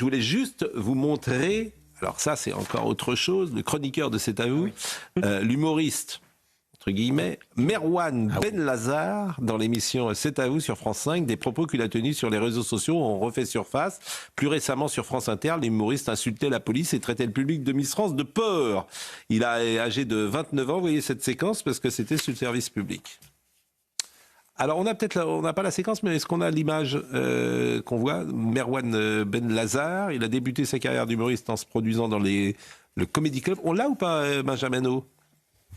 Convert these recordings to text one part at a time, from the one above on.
Je voulais juste vous montrer, alors ça c'est encore autre chose, le chroniqueur de C'est à vous, l'humoriste, entre guillemets, Merwan Benlazar, dans l'émission C'est à vous sur France 5, des propos qu'il a tenus sur les réseaux sociaux ont refait surface. Plus récemment sur France Inter, l'humoriste insultait la police et traitait le public de Miss France de porc. Il est âgé de 29 ans, vous voyez cette séquence, parce que c'était sur le service public. Alors, on n'a pas la séquence, mais est-ce qu'on a l'image qu'on voit? Merwan Benlazar, il a débuté sa carrière d'humoriste en se produisant dans le Comedy Club. On l'a ou pas, Benjamin O?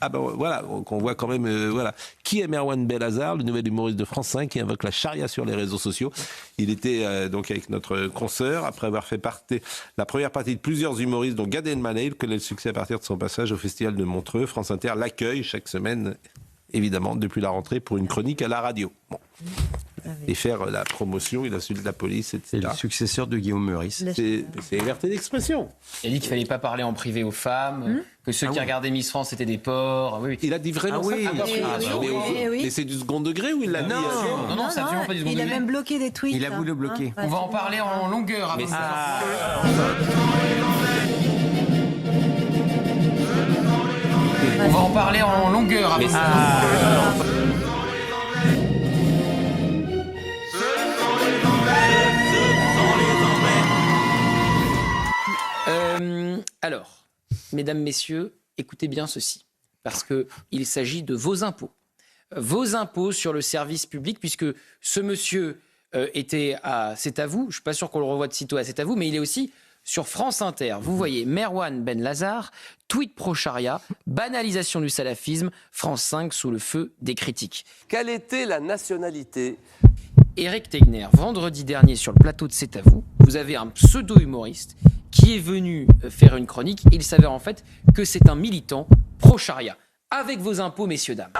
Ah ben voilà, qu'on voit quand même, voilà. Qui est Merwan Benlazar, le nouvel humoriste de France 5 qui invoque la charia sur les réseaux sociaux? Il était donc avec notre consoeur, après avoir fait la première partie de plusieurs humoristes, dont Gad Elmaleh, il connaît le succès à partir de son passage au Festival de Montreux. France Inter l'accueille chaque semaine, évidemment, depuis la rentrée, pour une chronique à la radio. Bon. Et faire la promotion, il insulte la police, etc. C'est le successeur de Guillaume Meurice. C'est liberté d'expression. Il a dit qu'il ne fallait pas parler en privé aux femmes, que ceux qui regardaient Miss France étaient des porcs. Oui. Il a dit vraiment ça? Mais c'est du second degré ou il l'a dit? Non, c'est absolument pas du second degré. Il a même bloqué des tweets. Il a voulu le bloquer. On va en parler en longueur avec ça. On va en parler en longueur avec ça. Alors, mesdames, messieurs, écoutez bien ceci, parce qu'il s'agit de vos impôts. Vos impôts sur le service public, puisque ce monsieur était à C'est à vous, je ne suis pas sûr qu'on le revoie de sitôt à C'est à vous, mais il est aussi sur France Inter. Vous voyez Merwan Benlazar, tweet pro-charia, banalisation du salafisme, France 5 sous le feu des critiques. Quelle était la nationalité ? Éric Tegner, vendredi dernier sur le plateau de C'est à vous, vous avez un pseudo-humoriste qui est venu faire une chronique. Il s'avère en fait que c'est un militant pro-charia. Avec vos impôts, messieurs, dames.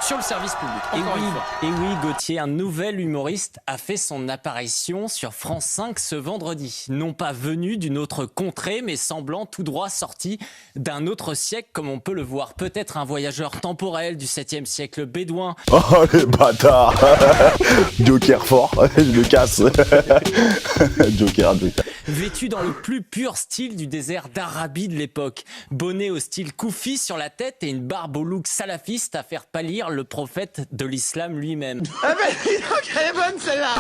Sur le service public, encore une fois. Et oui, Gauthier, un nouvel humoriste a fait son apparition sur France 5 ce vendredi. Non pas venu d'une autre contrée, mais semblant tout droit sorti d'un autre siècle, comme on peut le voir. Peut-être un voyageur temporel du 7e siècle bédouin. Oh les bâtards. Joker fort, je le casse. Joker. Vêtu dans le plus pur style du désert d'Arabie de l'époque. Bonnet au style koufi sur la tête et une barbe au look salafiste à faire pâlir le prophète de l'islam lui-même. Ah ben dis donc, elle est bonne celle-là.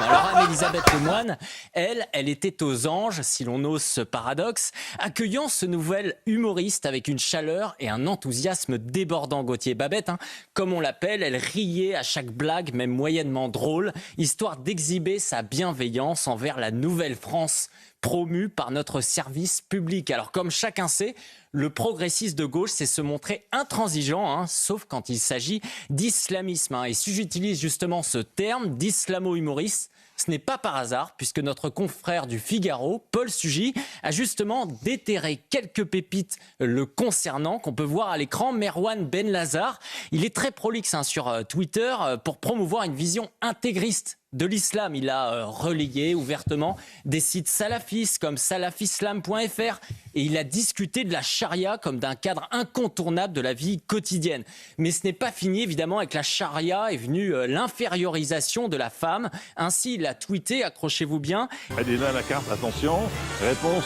Alors Anne-Elisabeth Lemoine, elle était aux anges, si l'on ose ce paradoxe, accueillant ce nouvel humoriste avec une chaleur et un enthousiasme débordant. Gauthier Babette, comme on l'appelle, elle riait à chaque blague, même moyennement drôle, histoire d'exhiber sa bienveillance envers la nouvelle France promue par notre service public. Alors comme chacun sait, le progressiste de gauche sait se montrer intransigeant, sauf quand il s'agit d'islamisme. Et si j'utilise justement ce terme d'islamo-humoriste, ce n'est pas par hasard, puisque notre confrère du Figaro, Paul Sugy, a justement déterré quelques pépites le concernant, qu'on peut voir à l'écran. Merwan Benlazar, il est très prolixe sur Twitter pour promouvoir une vision intégriste de l'islam. Il a relayé ouvertement des sites salafistes comme salafislam.fr et il a discuté de la charia comme d'un cadre incontournable de la vie quotidienne. Mais ce n'est pas fini, évidemment, avec la charia est venue l'infériorisation de la femme. Ainsi, il a tweeté, accrochez-vous bien. Elle est là la carte, attention, réponse.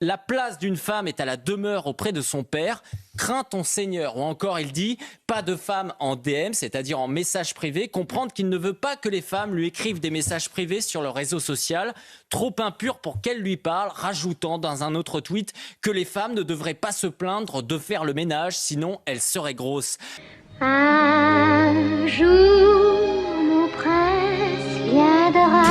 La place d'une femme est à la demeure auprès de son père. Crains ton Seigneur. Ou encore, il dit, pas de femme en DM, c'est-à-dire en message privé. Comprendre qu'il ne veut pas que les femmes lui écrivent des messages privés sur le réseau social, trop impur pour qu'elle lui parle, rajoutant dans un autre tweet que les femmes ne devraient pas se plaindre de faire le ménage, sinon elles seraient grosses. Un jour, mon prince viendra.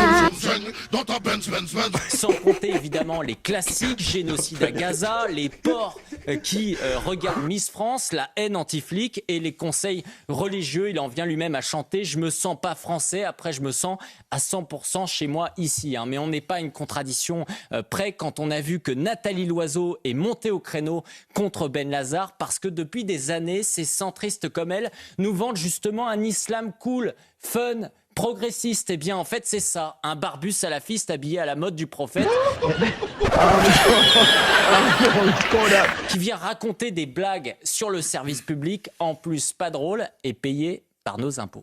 Sans compter évidemment les classiques, génocide à Gaza, les porcs qui regardent Miss France, la haine anti-flic et les conseils religieux. Il en vient lui-même à chanter « Je me sens pas français, après je me sens à 100% chez moi ici ». Mais on n'est pas à une contradiction près quand on a vu que Nathalie Loiseau est montée au créneau contre Benlazar parce que depuis des années, ces centristes comme elle nous vendent justement un islam cool, fun, progressiste. Eh bien, en fait, c'est ça. Un barbu salafiste habillé à la mode du prophète qui vient raconter des blagues sur le service public, en plus pas drôle et payé par nos impôts.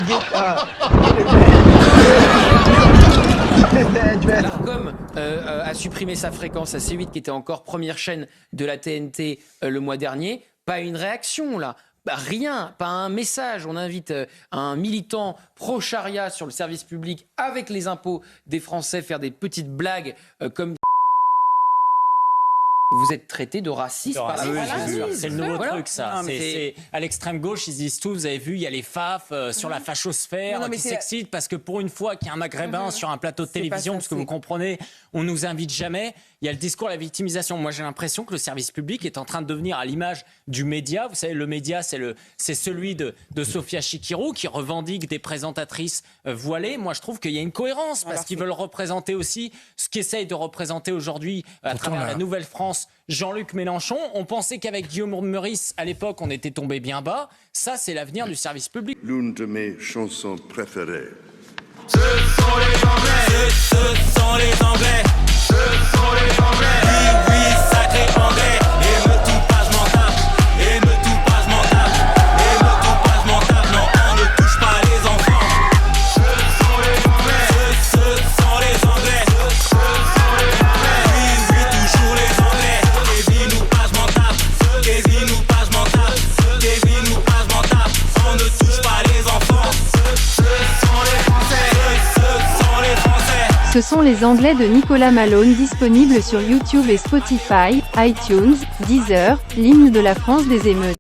L'Arcom a supprimé sa fréquence à C8, qui était encore première chaîne de la TNT le mois dernier. Pas une réaction, là. Bah, rien, pas un message. On invite un militant pro-charia sur le service public avec les impôts des Français faire des petites blagues comme... Vous êtes traité de raciste par la C'est le nouveau truc, ça. Non, C'est à l'extrême gauche, ils disent tout. Vous avez vu, il y a les FAF sur la fachosphère qui s'excitent parce que pour une fois qu'il y a un Maghrébin sur un plateau de télévision, parce que vous comprenez, on nous invite jamais. Il y a le discours de la victimisation. Moi, j'ai l'impression que le service public est en train de devenir à l'image du média. Vous savez, le média, c'est celui de Sophia Chikirou qui revendique des présentatrices voilées. Moi, je trouve qu'il y a une cohérence parce qu'ils veulent représenter aussi ce qu'essaye de représenter aujourd'hui à travers la Nouvelle France Jean-Luc Mélenchon. On pensait qu'avec Guillaume Meurice, à l'époque, on était tombé bien bas. Ça, c'est l'avenir du service public. L'une de mes chansons préférées. Ce sont les Anglais, ce sont les Anglais, ce sont les Anglais. Oui, oui, sacré Anglais. Et me tout pas, je m'en tape. Et me tout pas, je m'en tape. Et me tout pas, je m'en tape. Non, on ne touche pas les enfants. Ce sont les Anglais, ce sont les Anglais, ce sont les Anglais. Oui, oui, toujours les Anglais. Kevin ou pas, je m'en tape. Kevin ou pas, je m'en tape. Kevin ou pas, je m'en tape. On ne touche pas les enfants. Ce sont les Français. Ce sont les Anglais de Nicolas Malone, disponibles sur YouTube et Spotify, iTunes, Deezer, l'hymne de la France des émeutes.